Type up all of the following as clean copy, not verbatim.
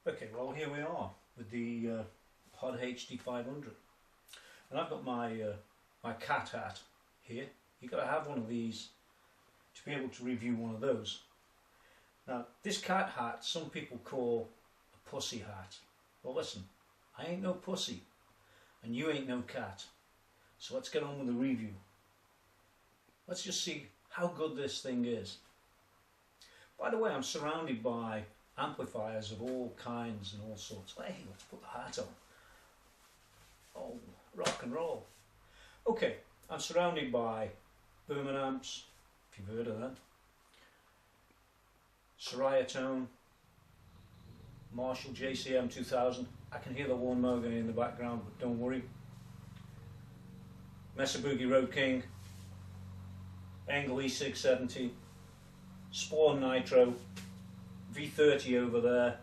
Okay, well here we are with the POD HD500, and I've got my my cat hat here. You've got to have one of these to be able to review one of those. Now this cat hat some people call a pussy hat. Well listen, I ain't no pussy and you ain't no cat, so let's get on with the review. Let's just see how good this thing is. By the way, I'm surrounded by amplifiers of all kinds and all sorts. Hey, let's put the hat on. Oh, rock and roll. Okay, I'm surrounded by Berman amps, if you've heard of them. Soraya Tone, Marshall JCM 2000. I can hear the lawnmower going in the background, but don't worry. Mesa Boogie Road King, Engel E670, Spawn Nitro, V30 over there,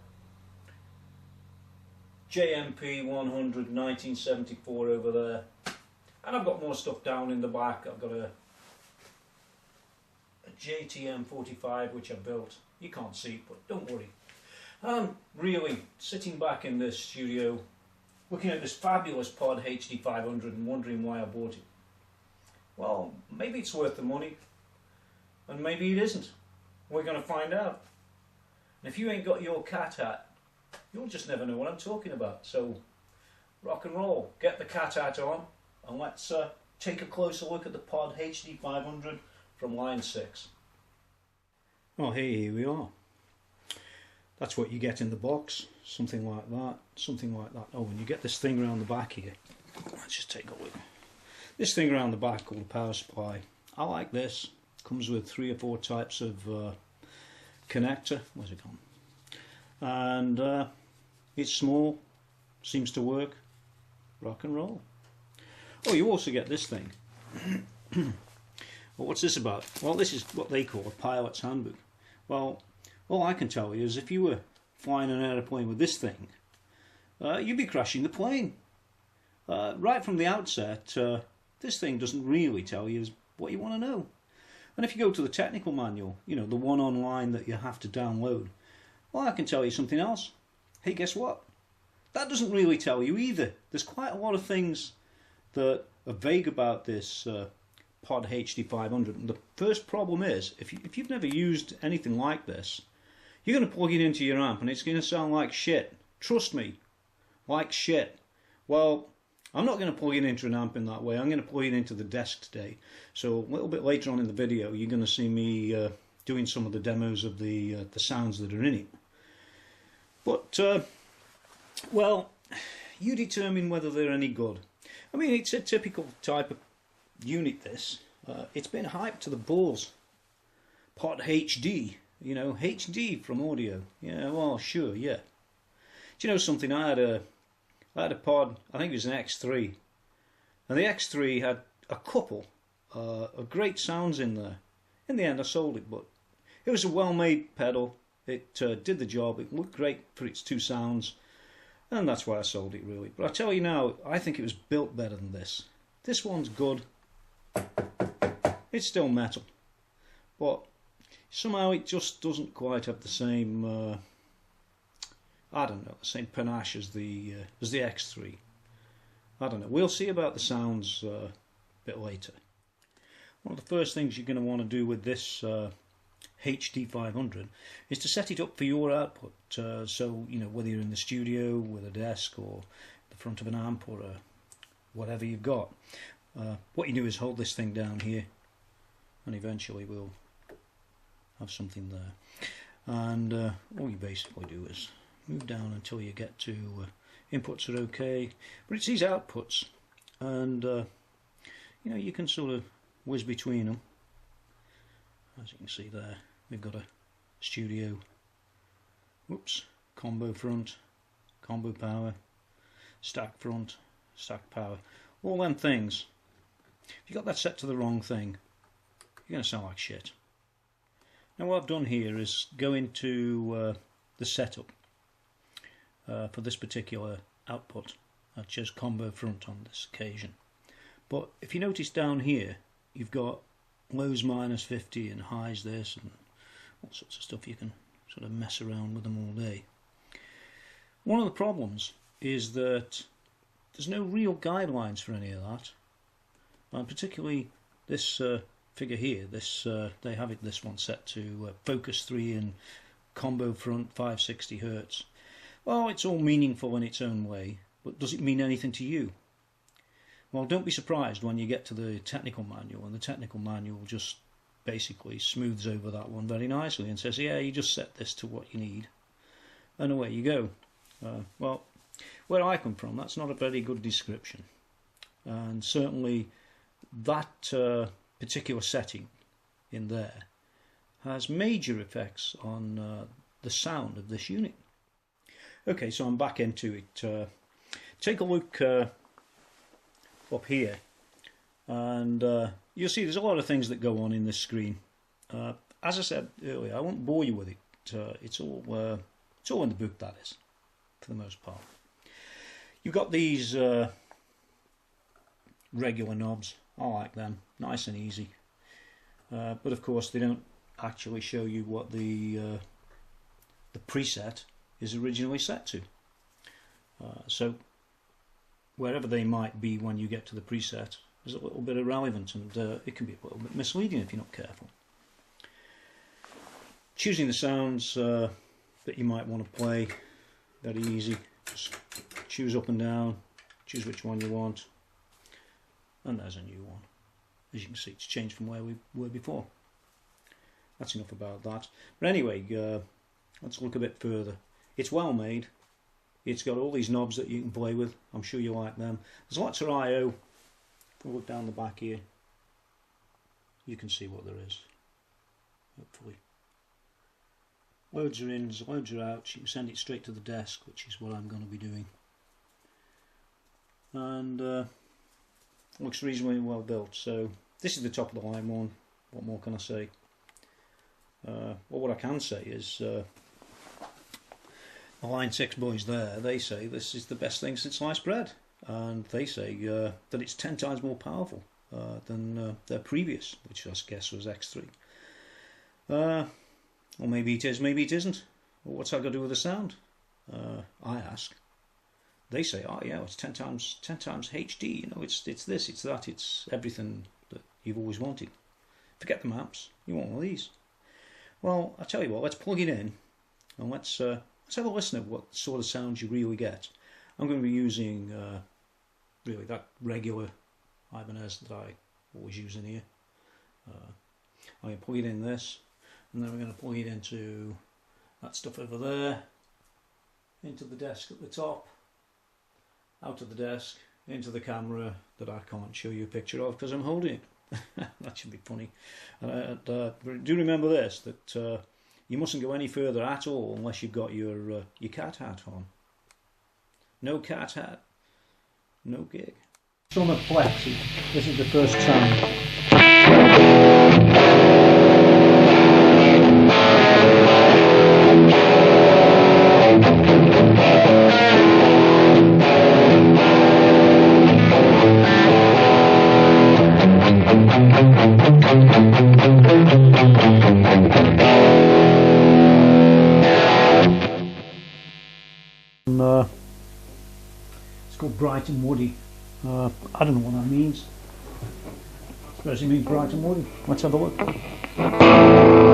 JMP 100 1974 over there, and I've got more stuff down in the back. I've got a JTM 45 which I built. You can't see it, but don't worry. I'm really sitting back in this studio looking at this fabulous POD HD500 and wondering why I bought it. Well, maybe it's worth the money and maybe it isn't. We're going to find out. And if you ain't got your cat hat, you'll just never know what I'm talking about. So, rock and roll. Get the cat hat on, and let's take a closer look at the POD HD500 from Line 6. Oh, hey, here we are. That's what you get in the box. Something like that. Something like that. Oh, and you get this thing around the back here. Let's just take a look. This thing around the back called a power supply. I like this. Comes with 3 or 4 types of connector. Where's it gone? And it's small, seems to work. Rock and roll. Oh, you also get this thing. Well, what's this about? Well, this is what they call a pilot's handbook. Well, all I can tell you is if you were flying an aeroplane with this thing, you'd be crashing the plane. Right from the outset, this thing doesn't really tell you what you want to know. And if you go to the technical manual, you know, the one online that you have to download, well, I can tell you something else. Hey, guess what? That doesn't really tell you either. There's quite a lot of things that are vague about this POD HD500. And the first problem is, if you've never used anything like this, you're going to plug it into your amp and it's going to sound like shit. Trust me, like shit. Well, I'm not going to plug it into an amp in that way. I'm going to plug it into the desk today. So a little bit later on in the video, you're going to see me doing some of the demos of the sounds that are in it. But, well, you determine whether they're any good. I mean, it's a typical type of unit, this. It's been hyped to the balls. POD HD, you know, HD from audio. Yeah, well, sure, yeah. Do you know something? I had a pod, I think it was an X3, and the X3 had a couple of great sounds in there. In the end I sold it, but it was a well-made pedal. It did the job, it looked great for its 2 sounds, and that's why I sold it really. But I tell you now, I think it was built better than this. This one's good. It's still metal, but somehow it just doesn't quite have the same I don't know, the same panache as the X3. I don't know. We'll see about the sounds a bit later. One of the first things you're going to want to do with this HD500 is to set it up for your output. So, you know, whether you're in the studio with a desk or the front of an amp or whatever you've got, what you do is hold this thing down here, and eventually we'll have something there. And all you basically do is move down until you get to inputs are okay, but it's these outputs, and you know, you can sort of whiz between them. As you can see there, we've got a studio, whoops, combo front, combo power, stack front, stack power, all them things. If you got that set to the wrong thing, you're going to sound like shit. Now what I've done here is go into the setup for this particular output. I chose combo front on this occasion. But if you notice down here, you've got lows minus 50 and highs this and all sorts of stuff. You can sort of mess around with them all day. One of the problems is that there's no real guidelines for any of that, and particularly this figure here. They have this one set to focus 3 and combo front 560 Hz. Well, it's all meaningful in its own way, but does it mean anything to you? Well, don't be surprised when you get to the technical manual, and the technical manual just basically smooths over that one very nicely and says, yeah, you just set this to what you need, and away you go. Well, where I come from, that's not a very good description, and certainly that particular setting in there has major effects on the sound of this unit. Okay, so I'm back into it. Take a look up here, and you'll see there's a lot of things that go on in this screen. As I said earlier, I won't bore you with it. It's all in the book, that is, for the most part. You've got these regular knobs. I like them, nice and easy. But of course, they don't actually show you what the preset is originally set to. So wherever they might be when you get to the preset is a little bit irrelevant, and it can be a little bit misleading if you're not careful. Choosing the sounds that you might want to play, very easy. Just choose up and down, choose which one you want, and there's a new one. As you can see, it's changed from where we were before. That's enough about that. But anyway, let's look a bit further. It's well made. It's got all these knobs that you can play with. I'm sure you like them. There's lots of I/O. If we look down the back here, you can see what there is, hopefully. Loads are ins, loads are outs. You can send it straight to the desk, which is what I'm going to be doing. And looks reasonably well built. So this is the top of the line one. What more can I say? Well, what I can say is the Line6 boys there, they say this is the best thing since sliced bread, and they say that it's 10 times more powerful than their previous, which I guess was X3. Or maybe it is, maybe it isn't. Well, what's that got to do with the sound? I ask. They say, oh yeah, it's 10 times HD. You know, it's this, it's that, it's everything that you've always wanted. Forget the maps. You want one of these. Well, I tell you what. Let's plug it in, and let's have a listen at what sort of sounds you really get. I'm going to be using really that regular Ibanez that I always use in here. I'm going to plug it in this, and then we're going to plug it into that stuff over there, into the desk at the top, out of the desk, into the camera that I can't show you a picture of because I'm holding it. That should be funny. Do remember this, that you mustn't go any further at all unless you've got your cat hat on. No cat hat, no gig. So on the Plexi, this is the first sound. It's called bright and woody. I don't know what that means. I suppose it means bright and woody. Let's have a look.